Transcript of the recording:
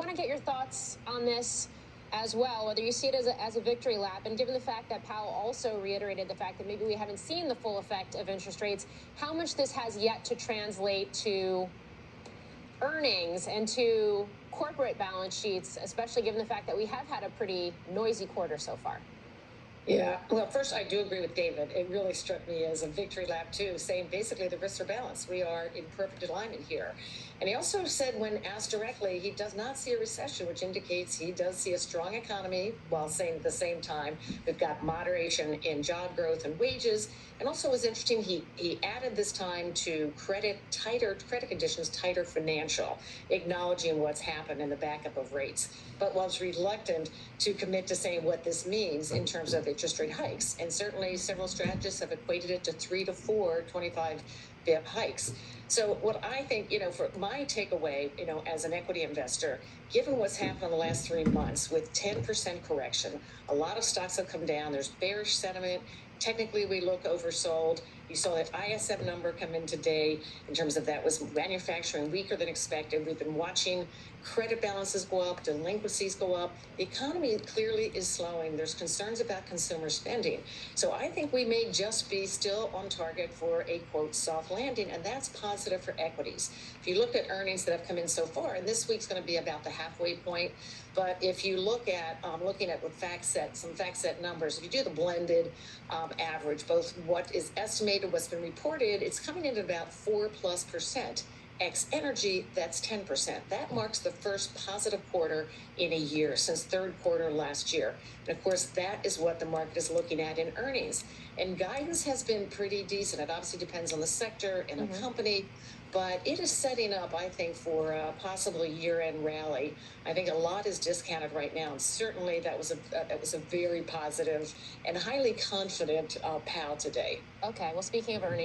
want to get your thoughts on this as well, whether you see it as a victory lap, and given the fact that Powell also reiterated the fact that maybe we haven't seen the full effect of interest rates, how much this has yet to translate to earnings and to corporate balance sheets, especially given the fact that we have had a pretty noisy quarter so far. Yeah, well, first, I do agree with David. It really struck me as a victory lap, too, saying basically the risks are balanced. We are in perfect alignment here. And he also said, when asked directly, he does not see a recession, which indicates he does see a strong economy, while saying at the same time, we've got moderation in job growth and wages. And also, it was interesting, he added this time to credit conditions, tighter financial, acknowledging what's happened in the backup of rates, but was reluctant to commit to saying what this means in terms of interest rate hikes. And certainly several strategists have equated it to 3 to 4 25 BIP hikes. So what I think, for my takeaway, as an equity investor, given what's happened in the last 3 months with 10% correction, a lot of stocks have come down. There's bearish sentiment. Technically, we look oversold. You saw that ISM number come in today in terms of that was manufacturing weaker than expected. We've been watching credit balances go up, delinquencies go up. The economy clearly is slowing. There's concerns about consumer spending. So I think we may just be still on target for a, quote, soft landing, and that's positive for equities. If you look at earnings that have come in so far, and this week's going to be about the halfway point, but if you look at looking at what some FactSet numbers, if you do the blended average, both what is estimated, what's been reported, it's coming in at about 4+%. X energy, that's 10%. That marks the first positive quarter in a year since third quarter last year. And of course, that is what the market is looking at in earnings. And guidance has been pretty decent. It obviously depends on the sector and the company, but it is setting up, I think, for possibly year-end rally. I think a lot is discounted right now, and certainly that was a very positive and highly confident Powell today. Okay, well, speaking of earnings.